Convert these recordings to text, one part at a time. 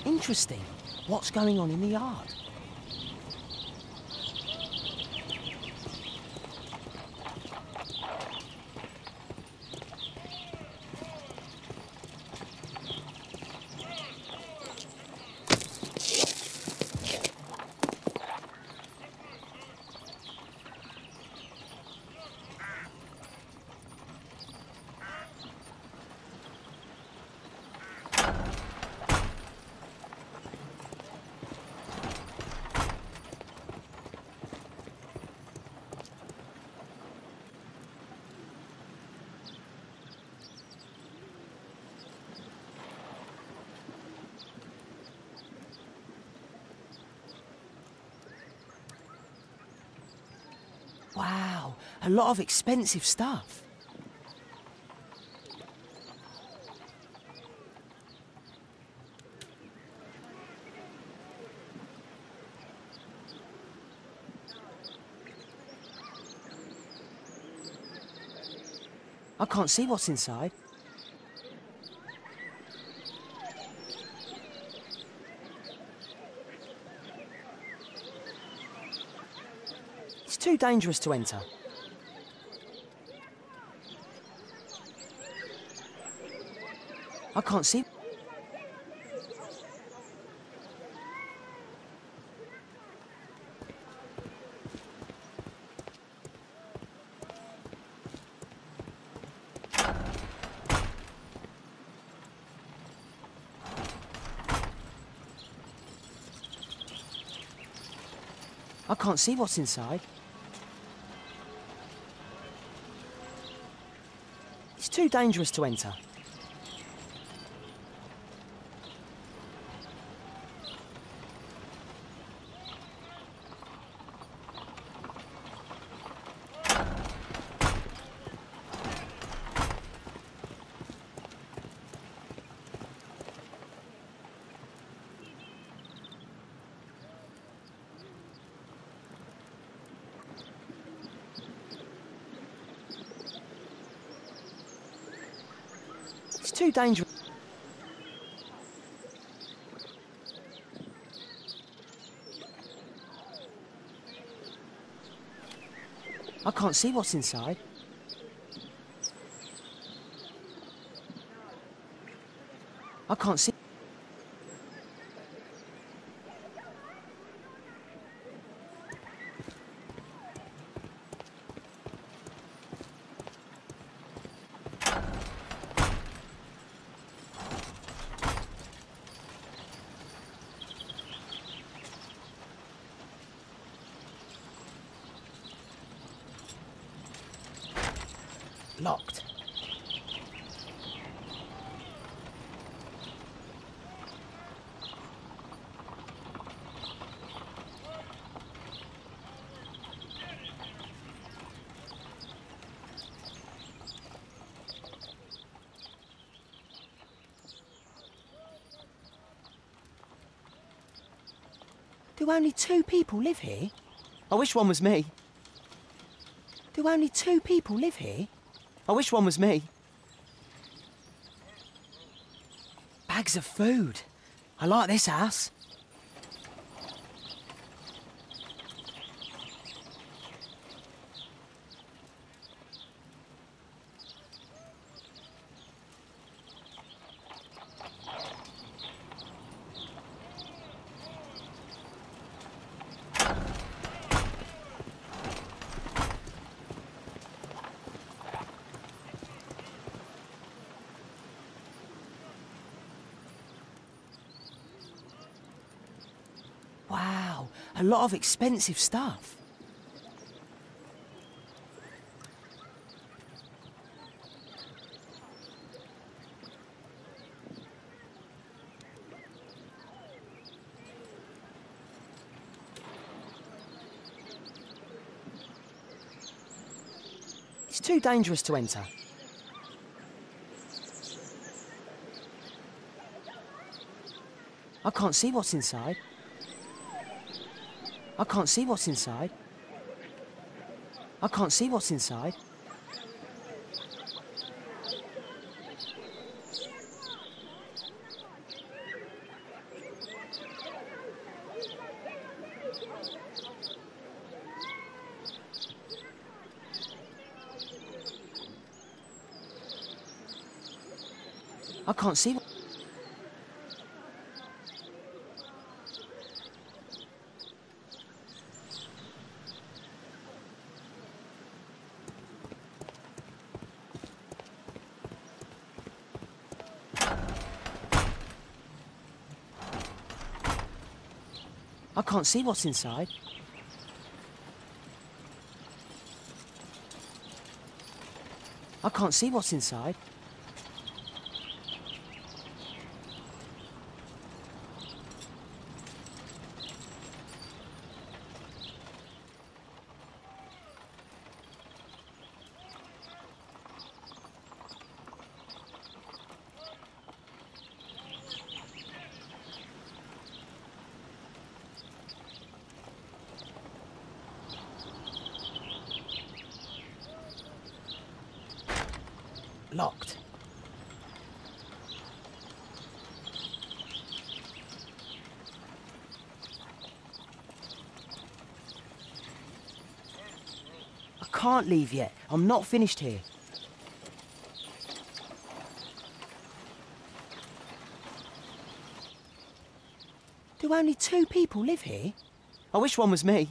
Interesting. What's going on in the yard? Wow, a lot of expensive stuff. I can't see what's inside. It's too dangerous to enter. I can't see. I can't see what's inside. It's too dangerous to enter. It's too dangerous. I can't see what's inside. I can't see. Locked. Do only 2 people live here? I wish one was me. Do only 2 people live here? I wish one was me. Bags of food. I like this house. Wow, a lot of expensive stuff. It's too dangerous to enter. I can't see what's inside. I can't see what's inside. I can't see what's inside. I can't see what... I can't see what's inside. I can't see what's inside. Locked. I can't leave yet. I'm not finished here. Do only 2 people live here? I wish one was me.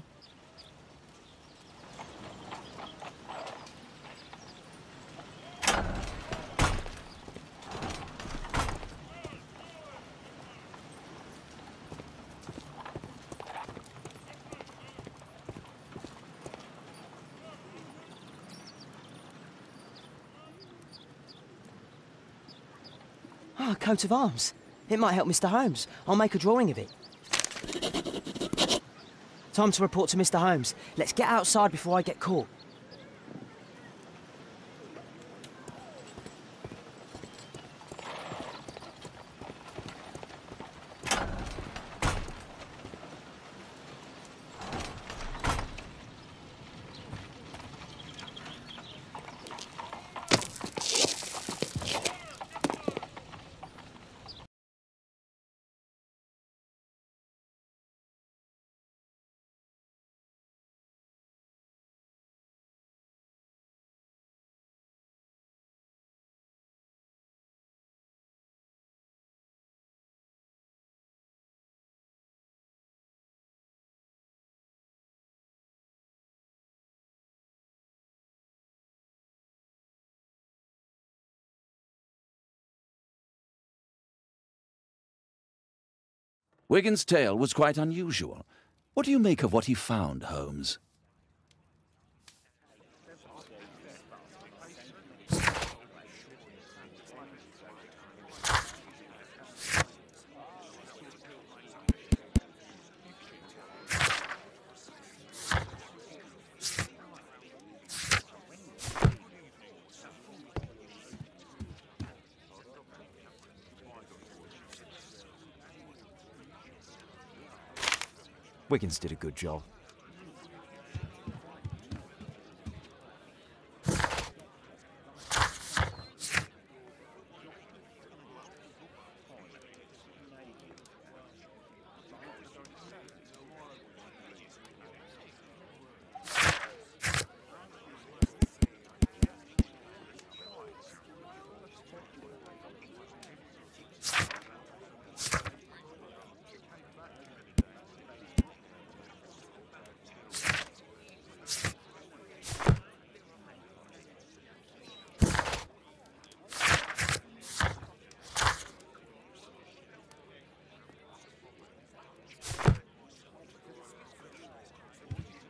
Ah, a coat of arms. It might help Mr. Holmes. I'll make a drawing of it. Time to report to Mr. Holmes. Let's get outside before I get caught. Wigan's tale was quite unusual. What do you make of what he found, Holmes? Wiggins did a good job.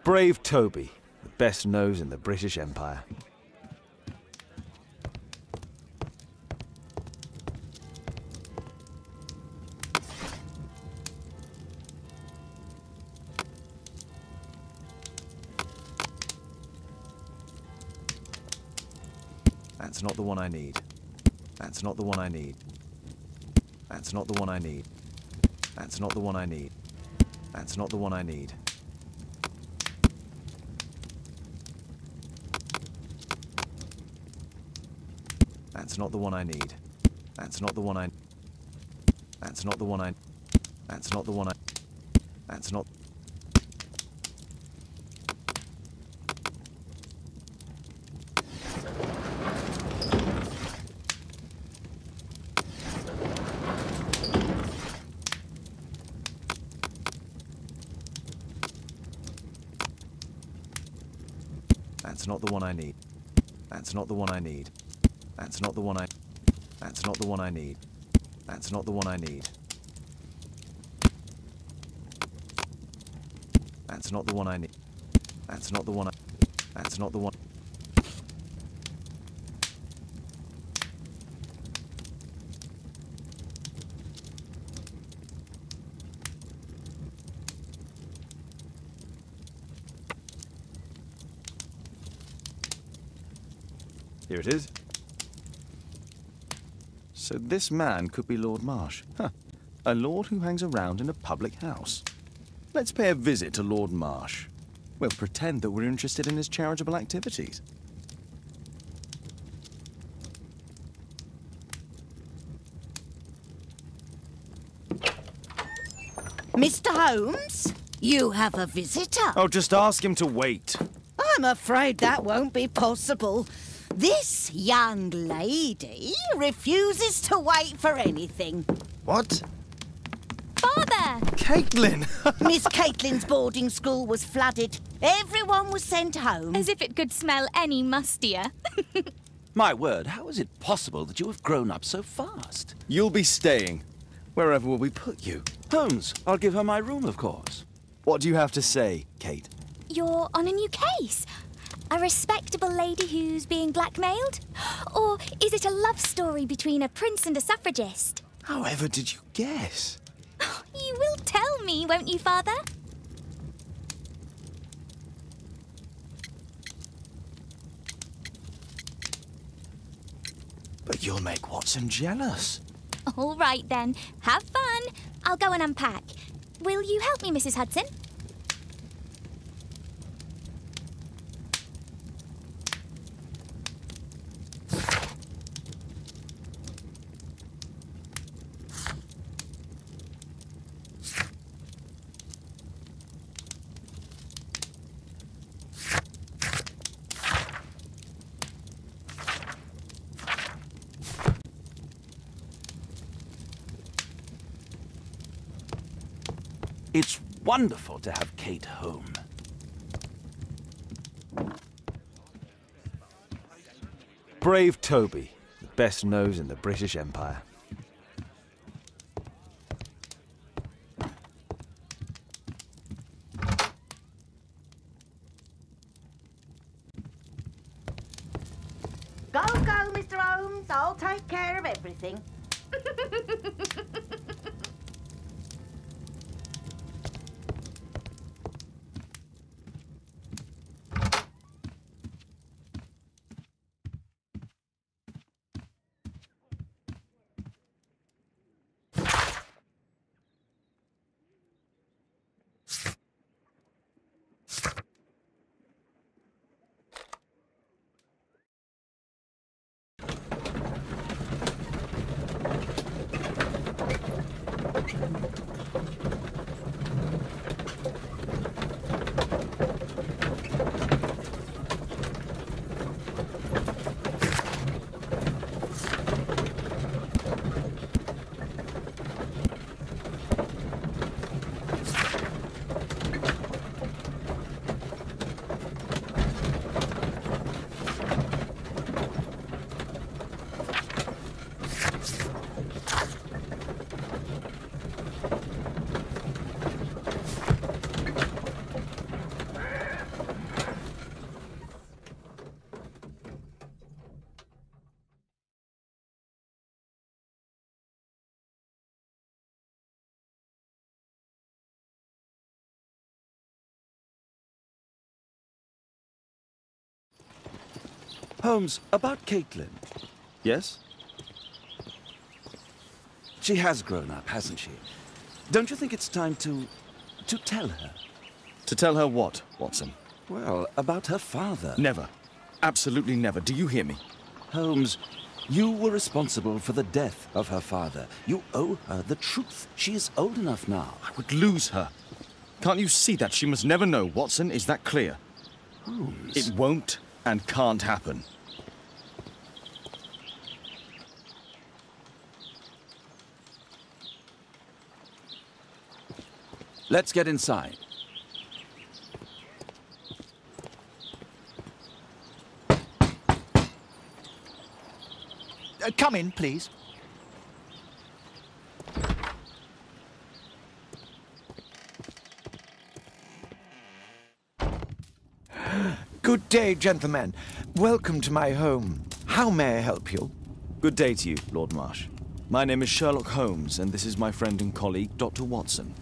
Brave Toby, the best nose in the British Empire. That's not the one I need. That's not the one I need. That's not the one I need. That's not the one I need. That's not the one I need. That's not the one I need. That's not the one I... That's not the one I... That's not the one I... That's not... That's not the one I need. That's not the one I need. That's not the one I... That's not the one I need. That's not the one I need. That's not the one I need. That's not the one I... That's not the one... Here it is. So this man could be Lord Marsh. Huh. A lord who hangs around in a public house. Let's pay a visit to Lord Marsh. We'll pretend that we're interested in his charitable activities. Mr. Holmes, you have a visitor. Oh, just ask him to wait. I'm afraid that won't be possible. This young lady refuses to wait for anything. What? Father! Caitlin! Miss Caitlin's boarding school was flooded. Everyone was sent home. As if it could smell any mustier. My word, how is it possible that you have grown up so fast? You'll be staying. Wherever will we put you? Holmes, I'll give her my room, of course. What do you have to say, Kate? You're on a new case. A respectable lady who's being blackmailed? Or is it a love story between a prince and a suffragist? However did you guess? You will tell me, won't you, Father? But you'll make Watson jealous. All right, then. Have fun. I'll go and unpack. Will you help me, Mrs. Hudson? It's wonderful to have Kate home. Brave Toby, the best nose in the British Empire. Go, Mr. Holmes. I'll take care of everything. Holmes, about Caitlin. Yes? She has grown up, hasn't she? Don't you think it's time to tell her? To tell her what, Watson? Well, about her father. Never. Absolutely never. Do you hear me? Holmes, you were responsible for the death of her father. You owe her the truth. She is old enough now. I would lose her. Can't you see that? She must never know, Watson. Is that clear? Holmes. It won't and can't happen. Let's get inside. Come in, please. Good day, gentlemen. Welcome to my home. How may I help you? Good day to you, Lord Marsh. My name is Sherlock Holmes, and this is my friend and colleague, Dr. Watson.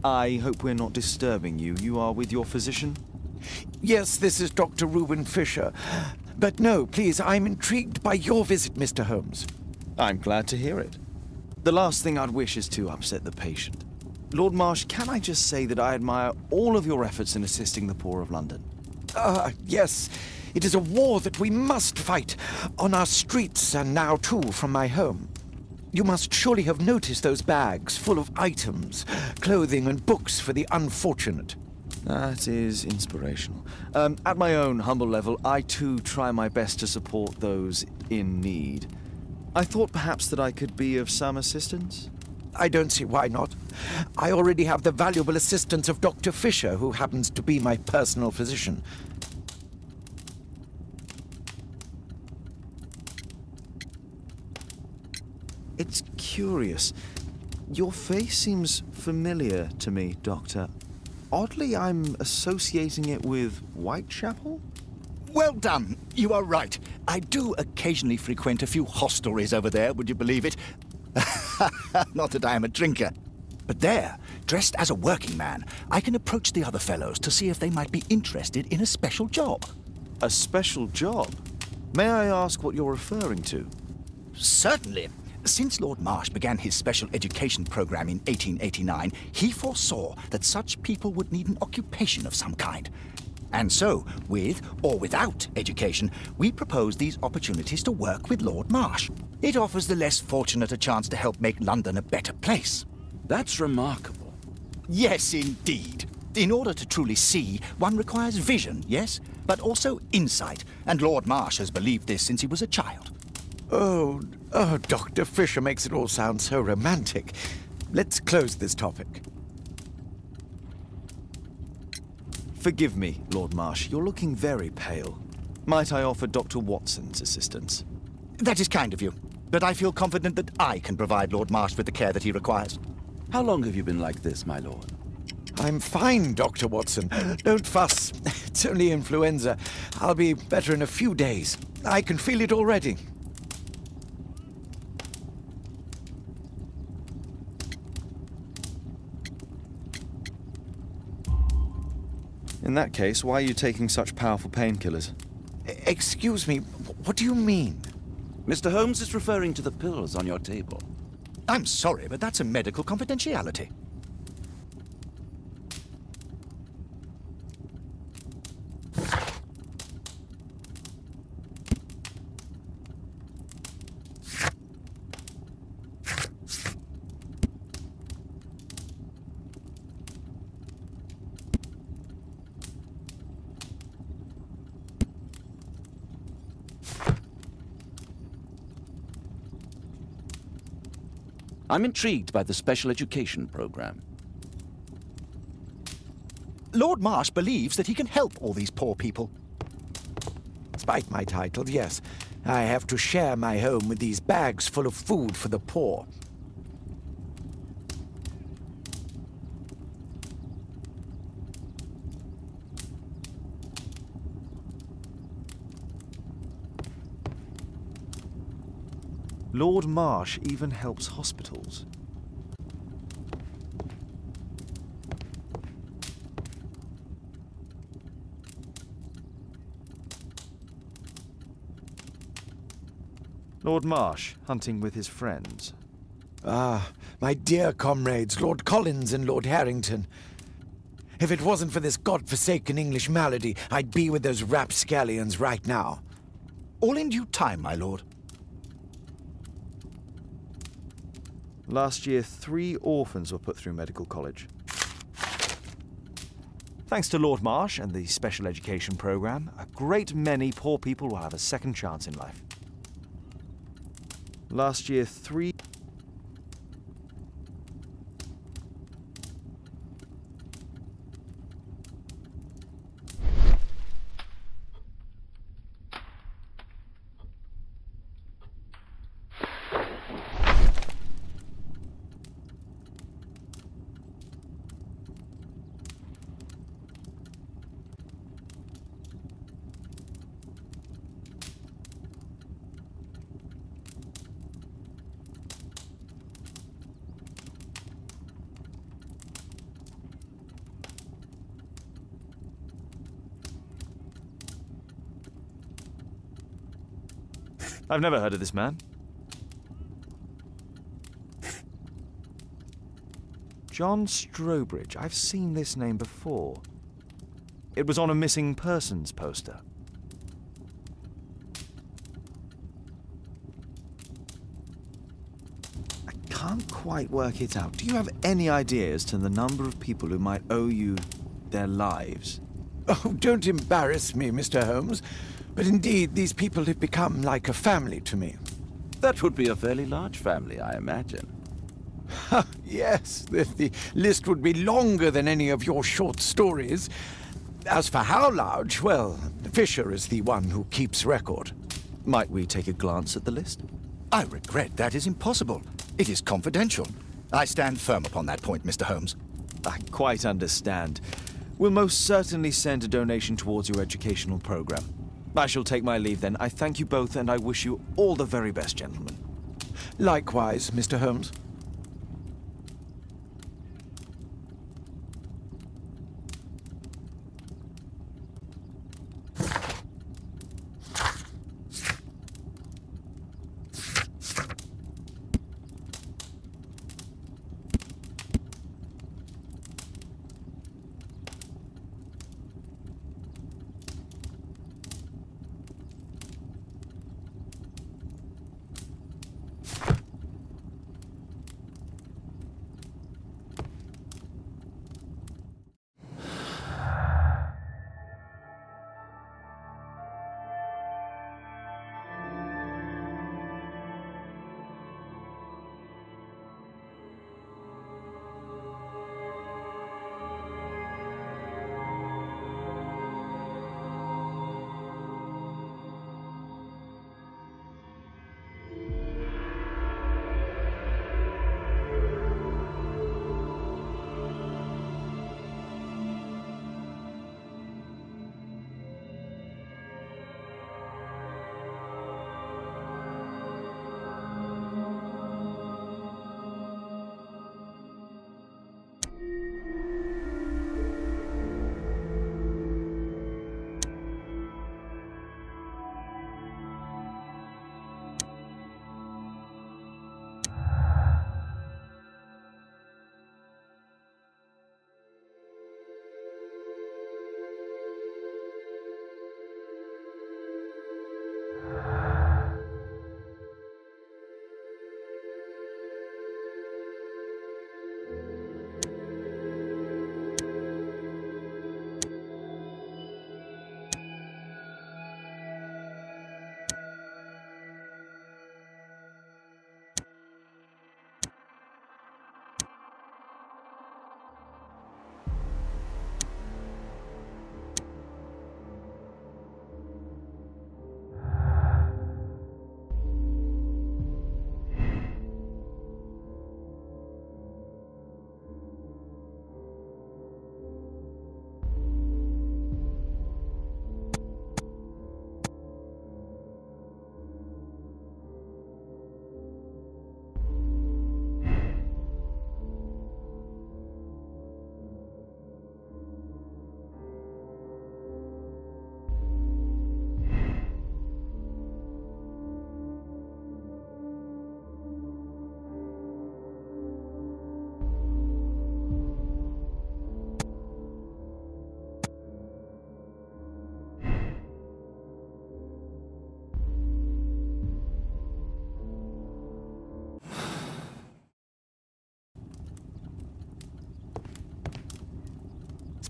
I hope we're not disturbing you. You are with your physician? Yes, this is Dr. Reuben Fisher. But no, please, I'm intrigued by your visit, Mr. Holmes. I'm glad to hear it. The last thing I'd wish is to upset the patient. Lord Marsh, can I just say that I admire all of your efforts in assisting the poor of London? Yes. It is a war that we must fight, on our streets and now, too, from my home. You must surely have noticed those bags full of items, clothing and books for the unfortunate. That is inspirational. At my own humble level, I too try my best to support those in need. I thought perhaps that I could be of some assistance. I don't see why not. I already have the valuable assistance of Dr. Fisher, who happens to be my personal physician. It's curious. Your face seems familiar to me, Doctor. Oddly, I'm associating it with Whitechapel? Well done. You are right. I do occasionally frequent a few hostelries over there, would you believe it? Not that I am a drinker. But there, dressed as a working man, I can approach the other fellows to see if they might be interested in a special job. A special job? May I ask what you're referring to? Certainly. Since Lord Marsh began his special education program in 1889, he foresaw that such people would need an occupation of some kind. And so, with or without education, we propose these opportunities to work with Lord Marsh. It offers the less fortunate a chance to help make London a better place. That's remarkable. Yes, indeed. In order to truly see, one requires vision, yes? But also insight, and Lord Marsh has believed this since he was a child. Oh, Dr. Fisher makes it all sound so romantic. Let's close this topic. Forgive me, Lord Marsh. You're looking very pale. Might I offer Dr. Watson's assistance? That is kind of you, but I feel confident that I can provide Lord Marsh with the care that he requires. How long have you been like this, my lord? I'm fine, Dr. Watson. Don't fuss. It's only influenza. I'll be better in a few days. I can feel it already. In that case, why are you taking such powerful painkillers? Excuse me, what do you mean? Mr. Holmes is referring to the pills on your table. I'm sorry, but that's a medical confidentiality. I'm intrigued by the special education program. Lord Marsh believes that he can help all these poor people. Despite my title, yes. I have to share my home with these bags full of food for the poor. Lord Marsh even helps hospitals. Lord Marsh, hunting with his friends. Ah, my dear comrades, Lord Collins and Lord Harrington. If it wasn't for this godforsaken English malady, I'd be with those rapscallions right now. All in due time, my lord. Last year, 3 orphans were put through medical college. Thanks to Lord Marsh and the special education program, a great many poor people will have a second chance in life. Last year, 3... I've never heard of this man. John Strobridge. I've seen this name before. It was on a missing persons poster. I can't quite work it out. Do you have any idea as to the number of people who might owe you their lives? Oh, don't embarrass me, Mr. Holmes. But indeed, these people have become like a family to me. That would be a fairly large family, I imagine. Yes, the list would be longer than any of your short stories. As for how large, well, Fisher is the one who keeps record. Might we take a glance at the list? I regret that is impossible. It is confidential. I stand firm upon that point, Mr. Holmes. I quite understand. We'll most certainly send a donation towards your educational program. I shall take my leave then. I thank you both, and I wish you all the very best, gentlemen. Likewise, Mr. Holmes.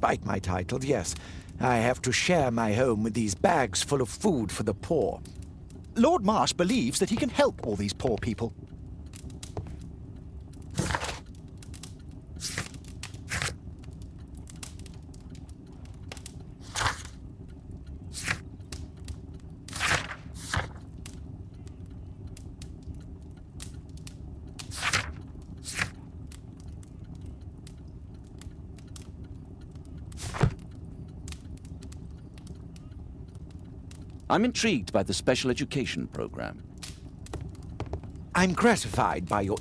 Despite my title, yes, I have to share my home with these bags full of food for the poor. Lord Marsh believes that he can help all these poor people. I'm intrigued by the special education program. I'm gratified by your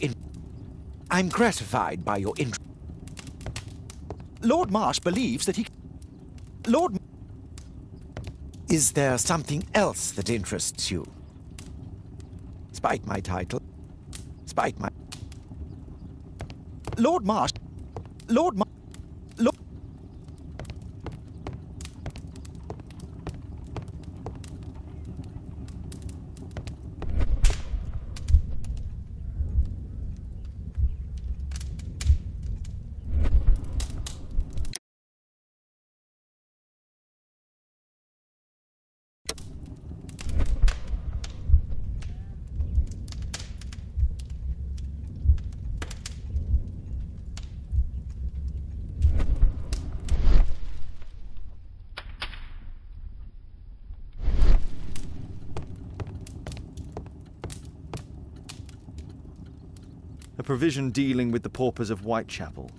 Lord Marsh believes that he... Is there something else that interests you? Despite my title... Lord Marsh... A provision dealing with the paupers of Whitechapel.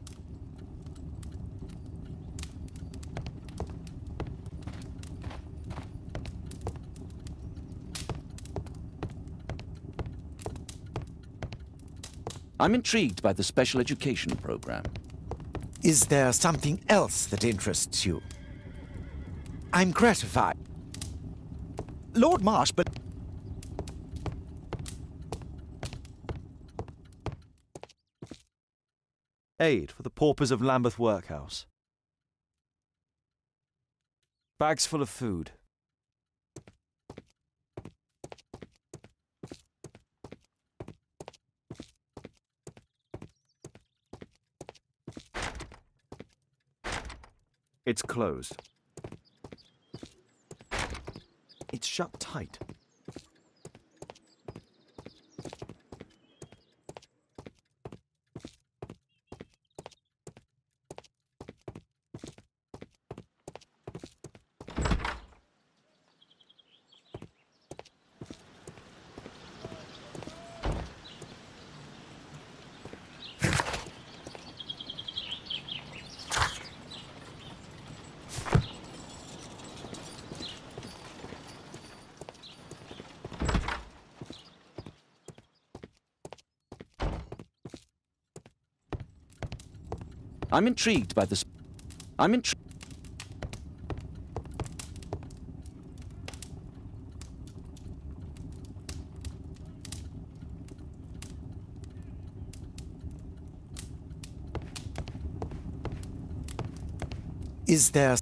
I'm intrigued by the special education program. Is there something else that interests you? I'm gratified. Lord Marsh, but... Aid for the paupers of Lambeth Workhouse. Bags full of food. It's closed. It's shut tight. I'm intrigued by this. Is there...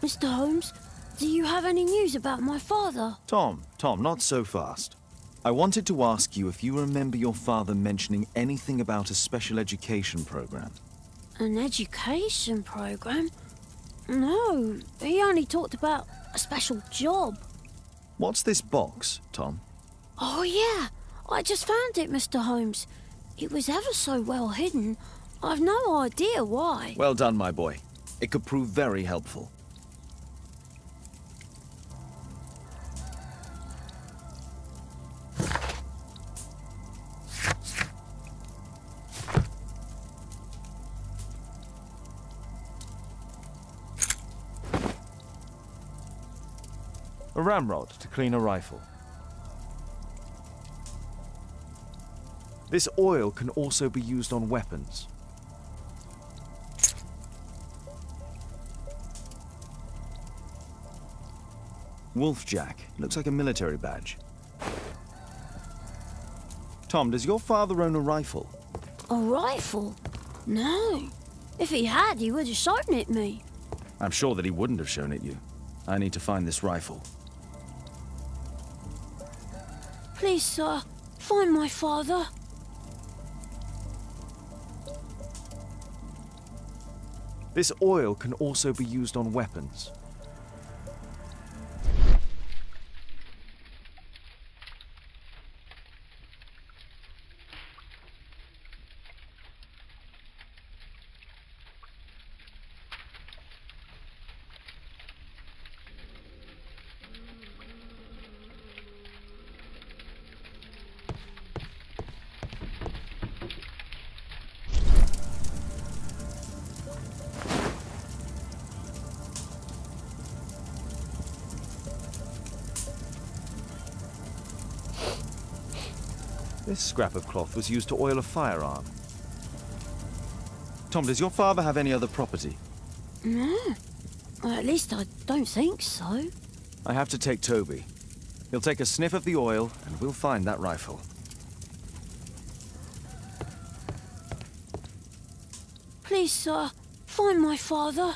Mr. Holmes, do you have any news about my father? Tom, not so fast. I wanted to ask you if you remember your father mentioning anything about a special education program. An education program? No, he only talked about a special job. What's this box, Tom? Oh, yeah. I just found it, Mr. Holmes. It was ever so well hidden. I've no idea why. Well done, my boy. It could prove very helpful. A ramrod to clean a rifle. This oil can also be used on weapons. Wolfjack. Looks like a military badge. Tom, does your father own a rifle? A rifle? No. If he had, he would have shown it me. I'm sure that he wouldn't have shown it you. I need to find this rifle. Please, sir, find my father. This oil can also be used on weapons. This scrap of cloth was used to oil a firearm. Tom, does your father have any other property? No. At least I don't think so. I have to take Toby. He'll take a sniff of the oil, and we'll find that rifle. Please, sir, find my father.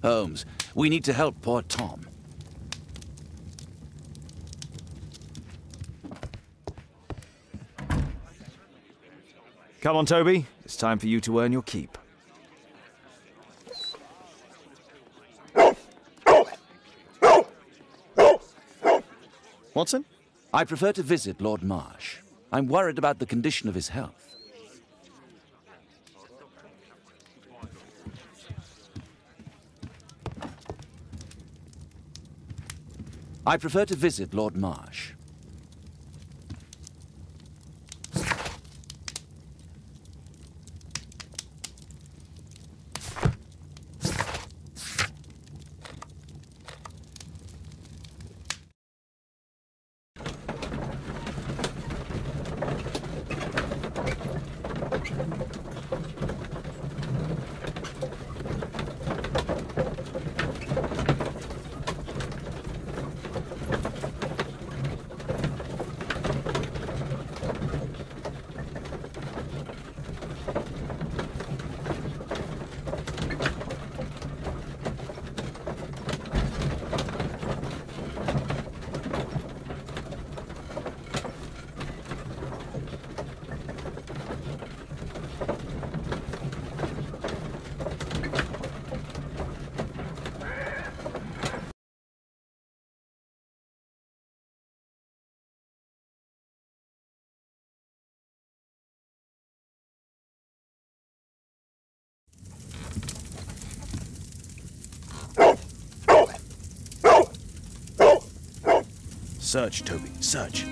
Holmes, we need to help poor Tom. Come on, Toby. It's time for you to earn your keep. Watson? I prefer to visit Lord Marsh. I'm worried about the condition of his health. I prefer to visit Lord Marsh. Search, Toby, search.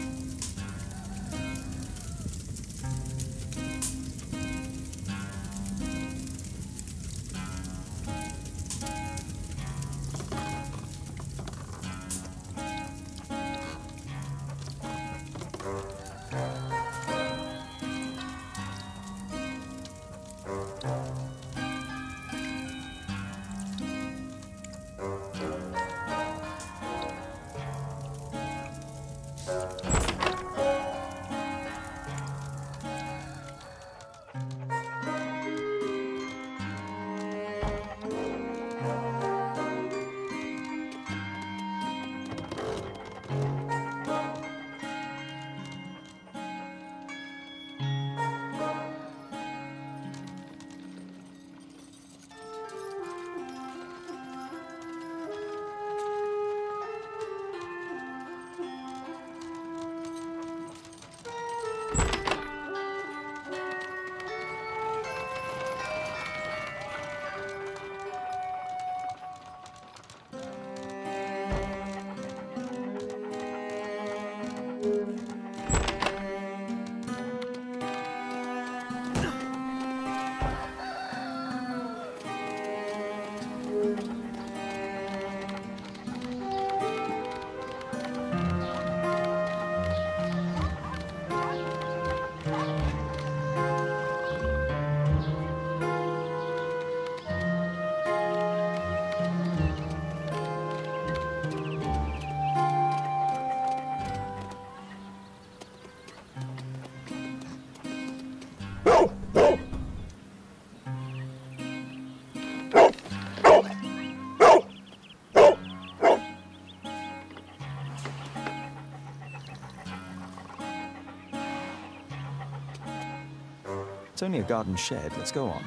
It's only a garden shed. Let's go on.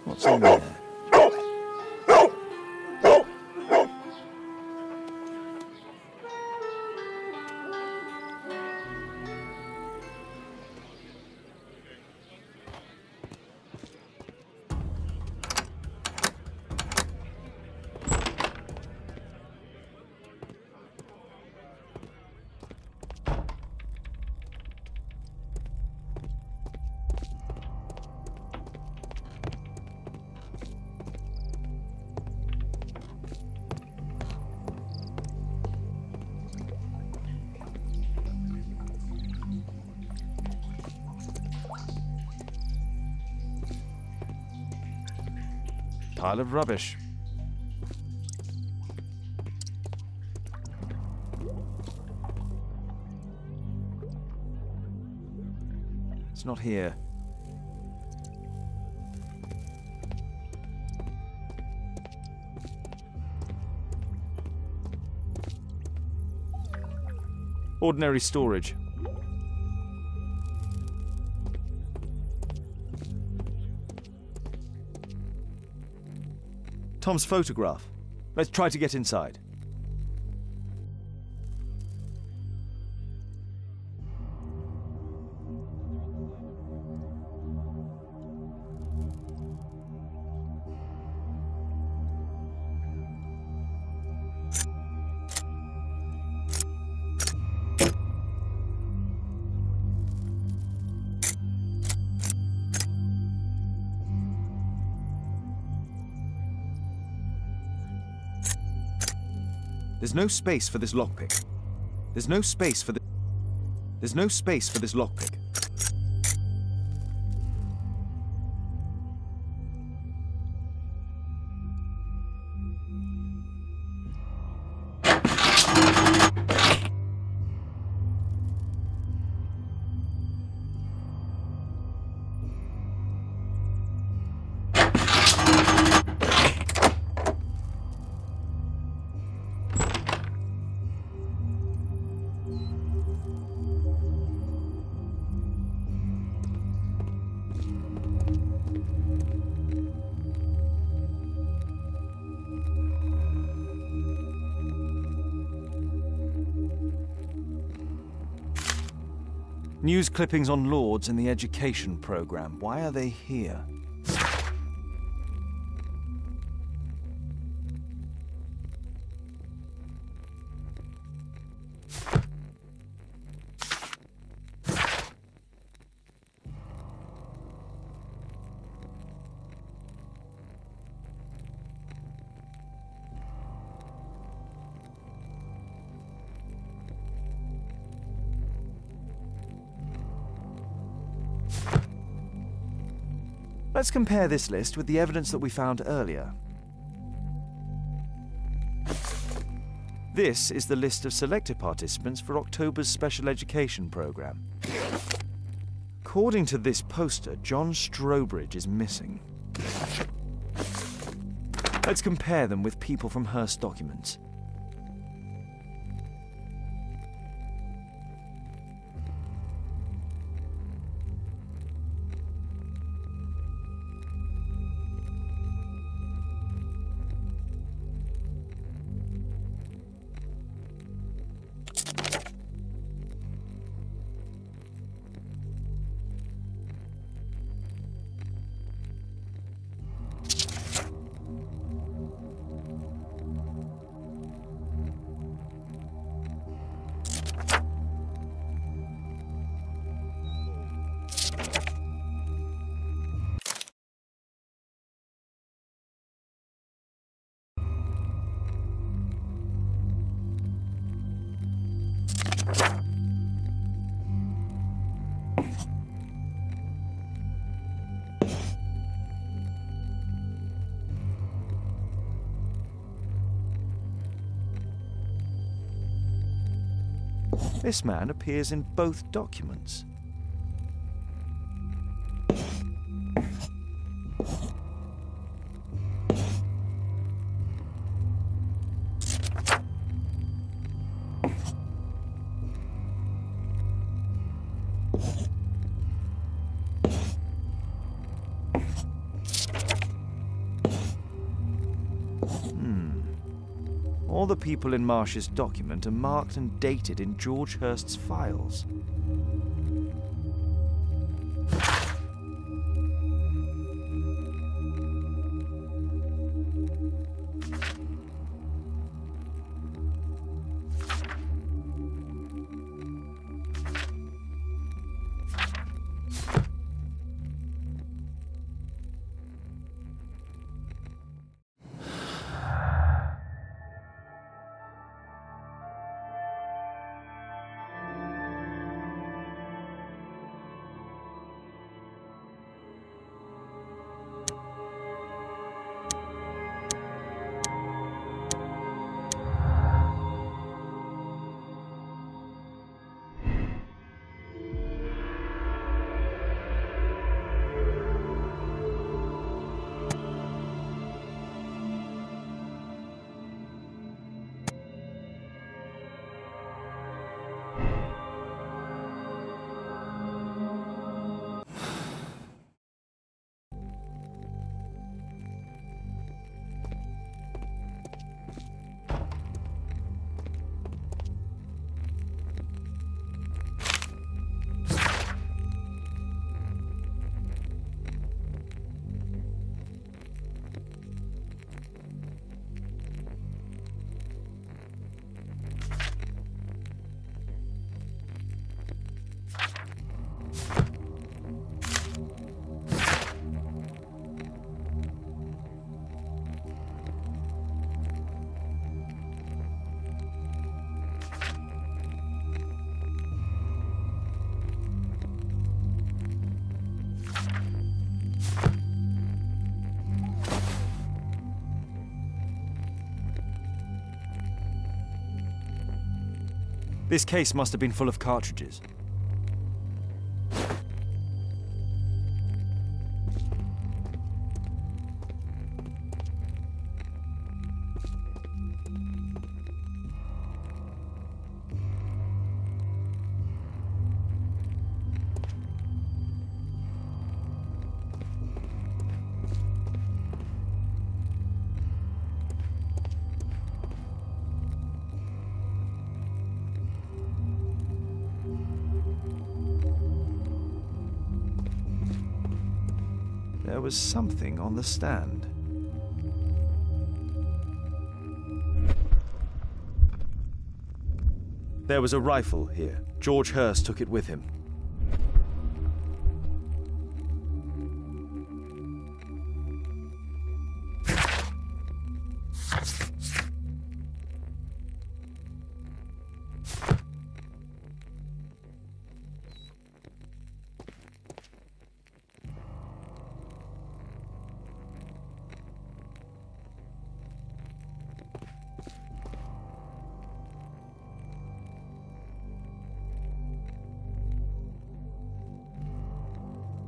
What's in there? pile of rubbish. It's not here. Ordinary storage. Tom's photograph. Let's try to get inside. There's no space for this lockpick. There's no space for the... There's no space for this lockpick. News clippings on Lords in the education program. Why are they here? Let's compare this list with the evidence that we found earlier. This is the list of selected participants for October's special education program. According to this poster, John Strobridge is missing. Let's compare them with people from Hearst documents. This man appears in both documents. All the people in Marsh's document are marked and dated in George Hurst's files. This case must have been full of cartridges. There was something on the stand. There was a rifle here. George Hurst took it with him.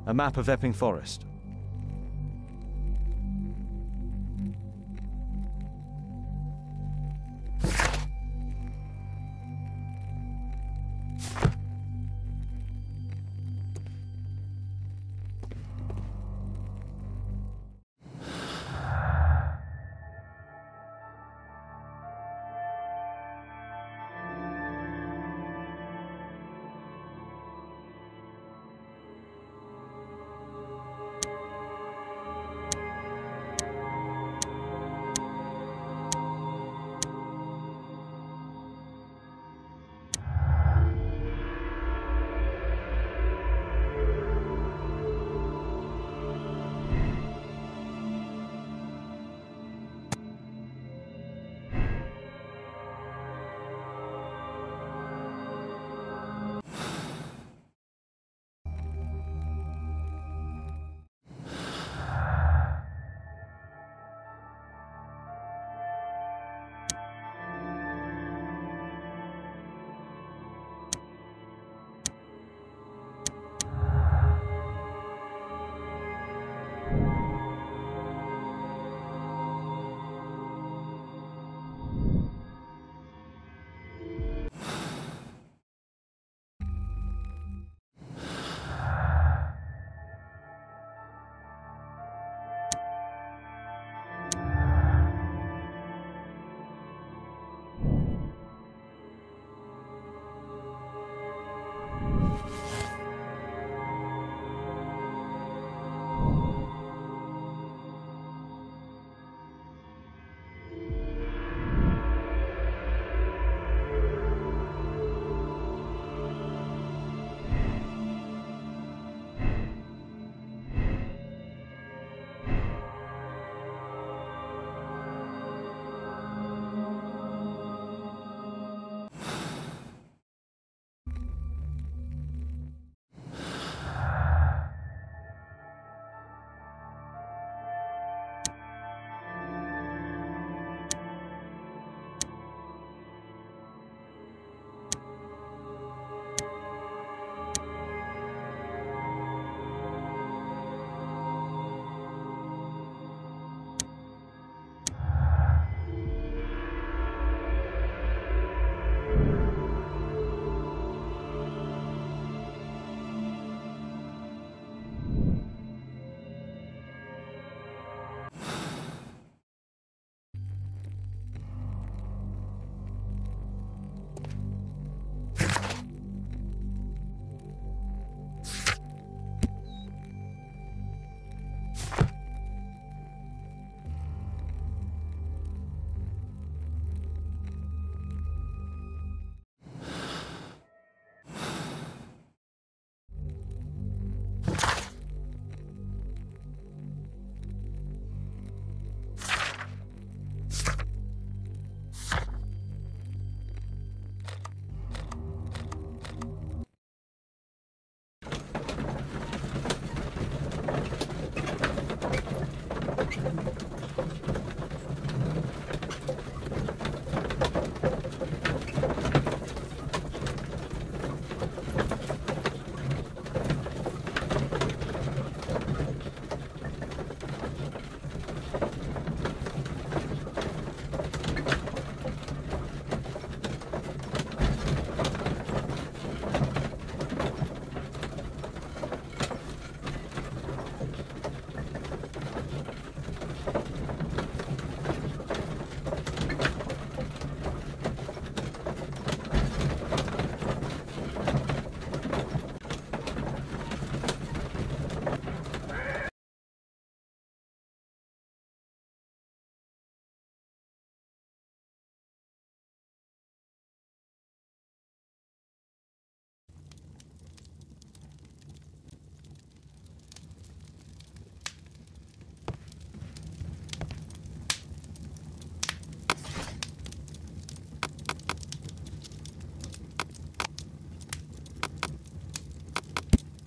A map of Epping Forest.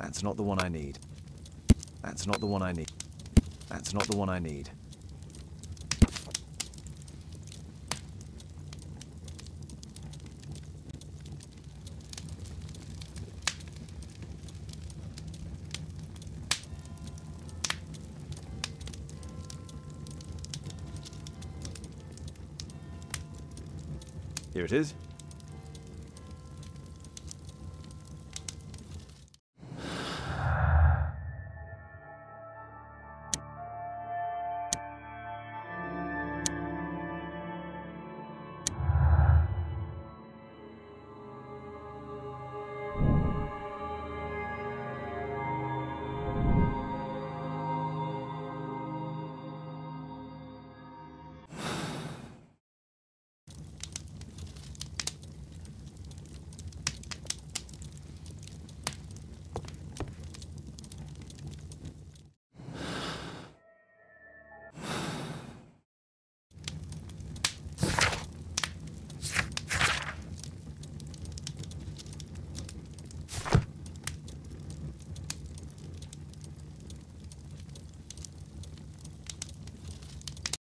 That's not the one I need. That's not the one I need. That's not the one I need. Here it is.